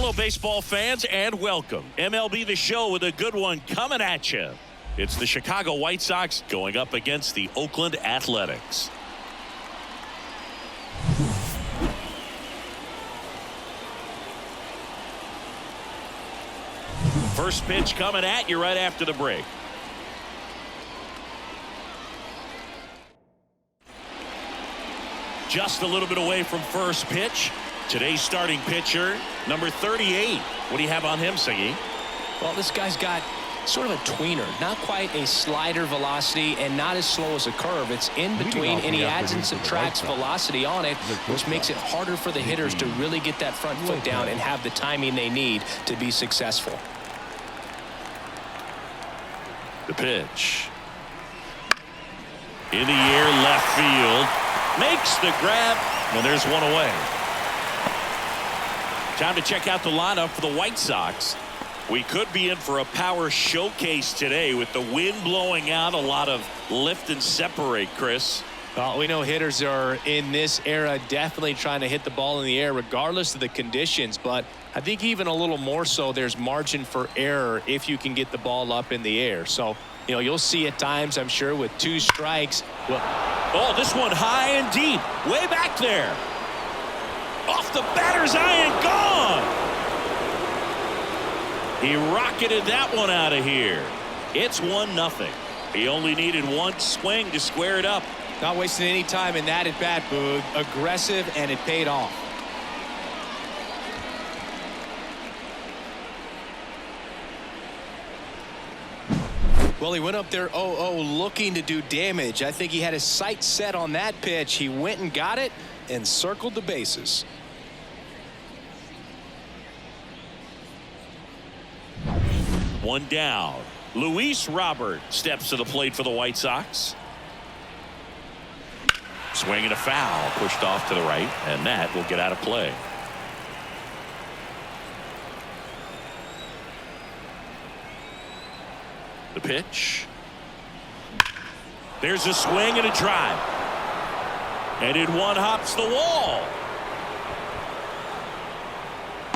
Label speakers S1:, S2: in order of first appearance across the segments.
S1: Hello, baseball fans, and welcome. MLB The Show with a good one coming at you. It's the Chicago White Sox going up against the Oakland Athletics. First pitch coming at you right after the break. Just a little bit away from first pitch. Today's starting pitcher, number 38. What do you have on him, Siggy?
S2: Well, this guy's got sort of a tweener, not quite a slider velocity and not as slow as a curve. It's in between, and he adds and subtracts velocity on it, which makes it harder for the hitters to really get that front foot down and have the timing they need to be successful.
S1: The pitch. In the air, left field. Makes the grab, and there's one away. Time to check out the lineup for the White Sox. We could be in for a power showcase today with the wind blowing out, a lot of lift and separate, Chris.
S2: Well, we know hitters are in this era definitely trying to hit the ball in the air regardless of the conditions, but I think even a little more so there's margin for error if you can get the ball up in the air. So, you know, you'll see at times, I'm sure, with two strikes. Well,
S1: oh, this one high and deep, way back there. Off the batter's eye and gone. He rocketed that one out of here. It's 1-0. He only needed one swing to square it up.
S2: Not wasting any time in that at bat, Boog. Aggressive, and it paid off. Well, he went up there 0-0 looking to do damage. I think he had his sights set on that pitch. He went and got it and circled the bases.
S1: One down. Luis Robert steps to the plate for the White Sox. Swing and a foul, pushed off to the right, and that will get out of play. The pitch. There's a swing and a drive. And in one hops the wall.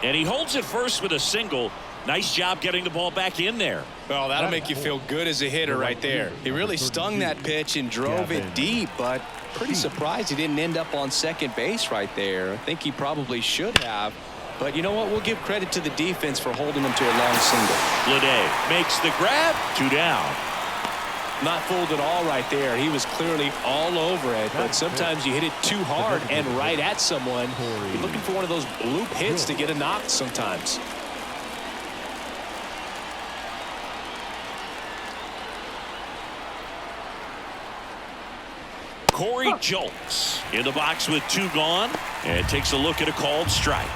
S1: And he holds it first with a single. Nice job getting the ball back in there.
S2: Well, that'll make you feel good as a hitter right there. He really stung that pitch and drove it deep, but pretty surprised he didn't end up on second base right there. I think he probably should have. But you know what? We'll give credit to the defense for holding him to a long single.
S1: Lede makes the grab. 2 down.
S2: Not fooled at all right there. He was clearly all over it, but sometimes you hit it too hard and right at someone. You're looking for one of those bloop hits to get a knock sometimes.
S1: Corey Jolks in the box with 2 gone, and takes a look at a called strike.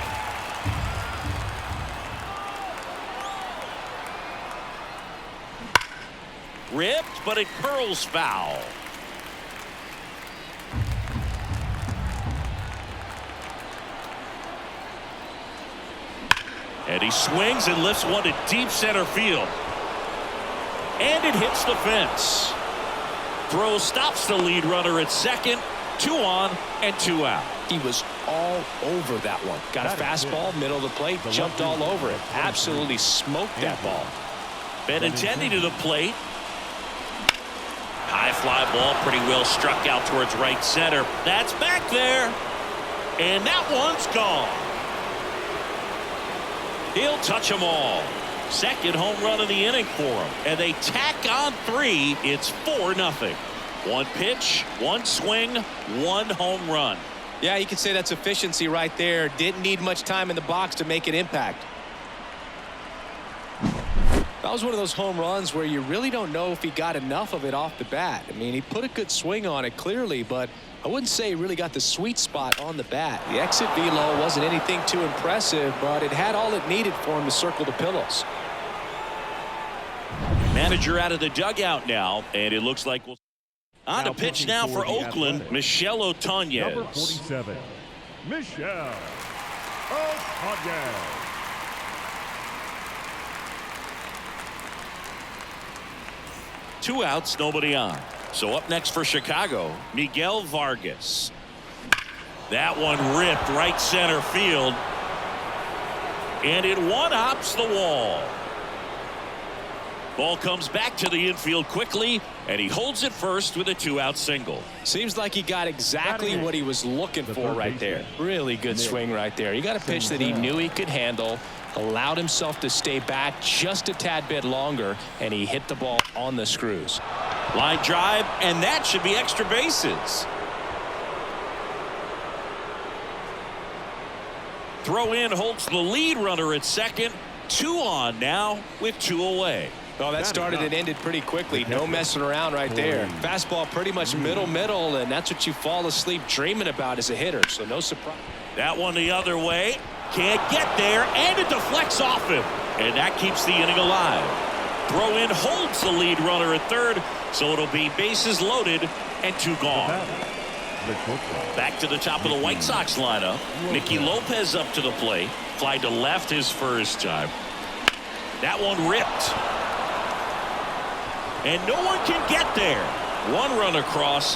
S1: Ripped, but it curls foul. And he swings and lifts one to deep center field. And it hits the fence. Throw stops the lead runner at second. 2 on and 2 out.
S2: He was all over that one. Got a fastball, middle of the plate, jumped all over it. Absolutely smoked that ball.
S1: Benintendi to the plate. High fly ball, pretty well struck out towards right center. That's back there. And that one's gone. He'll touch them all. Second home run of the inning for him. And they tack on 3. It's 4-0. One pitch, one swing, one home run.
S2: Yeah, you could say that's efficiency right there. Didn't need much time in the box to make an impact. That was one of those home runs where you really don't know if he got enough of it off the bat. I mean, he put a good swing on it clearly, but I wouldn't say he really got the sweet spot on the bat. The exit velo wasn't anything too impressive, but it had all it needed for him to circle the pillows.
S1: Manager out of the dugout now, and it looks like we'll on to pitch now for Oakland, Michel Otonez.
S3: Number 47, Michel Otonez.
S1: Two outs, nobody on. So up next for Chicago, Miguel Vargas. That one ripped right center field. And it one-hops the wall. Ball comes back to the infield quickly, and he holds it first with a 2-out single.
S2: Seems like he got exactly what he was looking for right there. Really good swing right there. He got a pitch that he knew he could handle, allowed himself to stay back just a tad bit longer, and he hit the ball on the screws.
S1: Line drive, and that should be extra bases. Throw in holds the lead runner at second. 2 on now with 2 away.
S2: Well, that started and ended pretty quickly. No messing around right there. Fastball pretty much middle, and that's what you fall asleep dreaming about as a hitter, so no surprise.
S1: That one the other way. Can't get there, and it deflects off him. And that keeps the inning alive. Throw in holds the lead runner at third, so it'll be bases loaded and 2 gone. Back to the top of the White Sox lineup. Nicky Lopez up to the plate. Fly to left his first time. That one ripped. And no one can get there. 1 run across.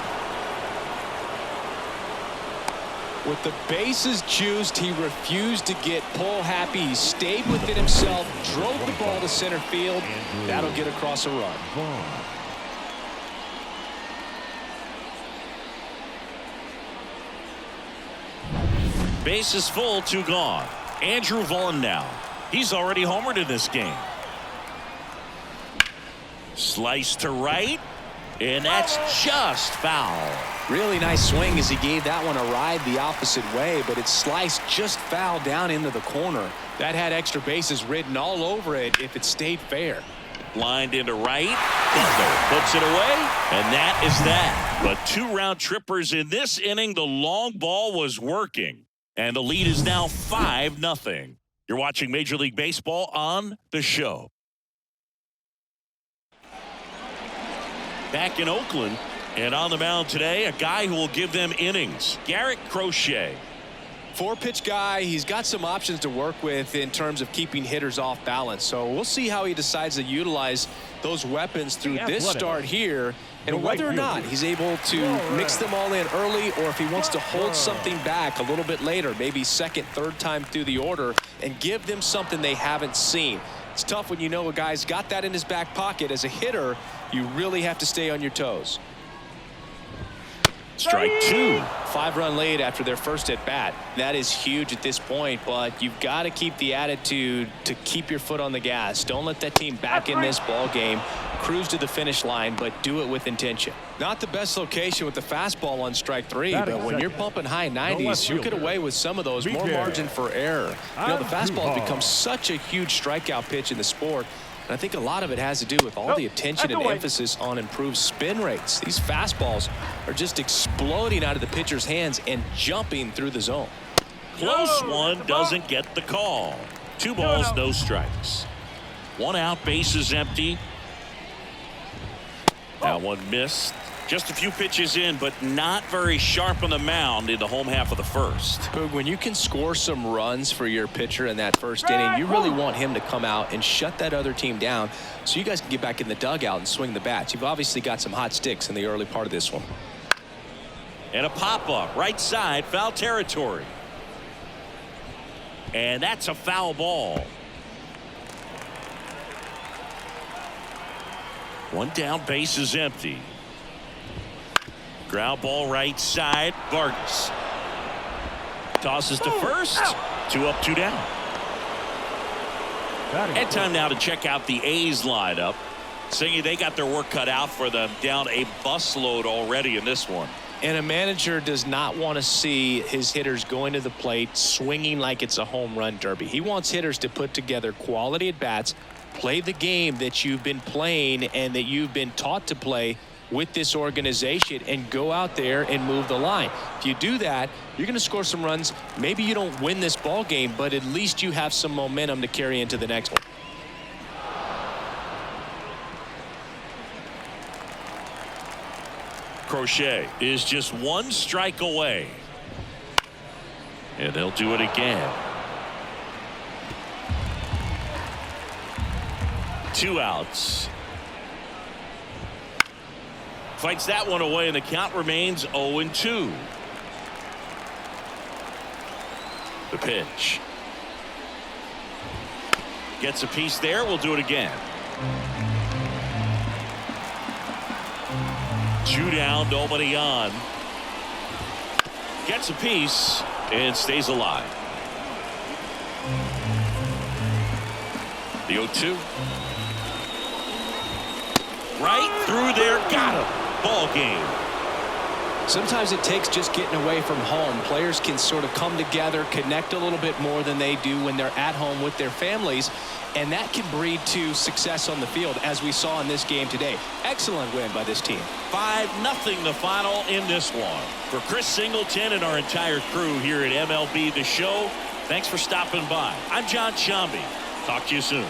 S2: With the bases juiced, he refused to get pull happy. He stayed with it himself, drove the ball to center field. That'll get across a run.
S1: Bases full, 2 gone. Andrew Vaughn now. He's already homered in this game. Slice to right, and that's just foul.
S2: Really nice swing as he gave that one a ride the opposite way, but it sliced just foul down into the corner. That had extra bases written all over it if it stayed fair.
S1: Lined into right. Butler puts it away, and that is that. But 2 round trippers in this inning. The long ball was working, and the lead is now 5-0. You're watching Major League Baseball on The Show. Back in Oakland, and on the mound today, a guy who will give them innings, Garrett Crochet.
S2: 4-pitch guy. He's got some options to work with in terms of keeping hitters off balance. So we'll see how he decides to utilize those weapons through this start here, and whether or not he's able to mix them all in early, or if he wants to hold something back a little bit later, maybe second, third time through the order, and give them something they haven't seen. It's tough when you know a guy's got that in his back pocket. As a hitter, you really have to stay on your toes.
S1: Strike 2.
S2: 5-run lead after their first at bat. That is huge at this point, but you've got to keep the attitude to keep your foot on the gas. Don't let that team back in this ball game. Cruise to the finish line, but do it with intention. Not the best location with the fastball on strike 3, but when you're pumping high 90s, you get away with some of those. More margin for error. You know, the fastball has become such a huge strikeout pitch in the sport. And I think a lot of it has to do with all the attention and emphasis on improved spin rates. These fastballs are just exploding out of the pitcher's hands and jumping through the zone.
S1: Close one, doesn't get the call. 2 balls, no strikes. 1 out, bases empty. That one missed. Just a few pitches in, but not very sharp on the mound in the home half of the first.
S2: Boog, when you can score some runs for your pitcher in that first inning, you really want him to come out and shut that other team down so you guys can get back in the dugout and swing the bats. You've obviously got some hot sticks in the early part of this one.
S1: And a pop-up, right side, foul territory. And that's a foul ball. 1 down, base is empty. Ground ball right side. Vargas tosses to first. 2 up, 2 down. And time now to check out the A's lineup. Saying they got their work cut out for them. Down a busload already in this one.
S2: And a manager does not want to see his hitters going to the plate swinging like it's a home run derby. He wants hitters to put together quality at bats, play the game that you've been playing and that you've been taught to play with this organization, and go out there and move the line. If you do that, you're going to score some runs. Maybe you don't win this ball game, but at least you have some momentum to carry into the next one.
S1: Crochet is just 1 strike away. And they'll do it again. 2 outs. Fights that one away, and the count remains 0-2. The pitch. Gets a piece there. We'll do it again. 2 down, nobody on. Gets a piece and stays alive. The 0-2. Right through there. Got him. Ball game.
S2: Sometimes it takes just getting away from home. Players can sort of come together, connect a little bit more than they do when they're at home with their families, and that can breed to success on the field, as we saw in this game today. Excellent win by this team.
S1: 5-0 the final in this one. For Chris Singleton and our entire crew here at MLB The Show, thanks for stopping by. I'm John Shambi. Talk to you soon.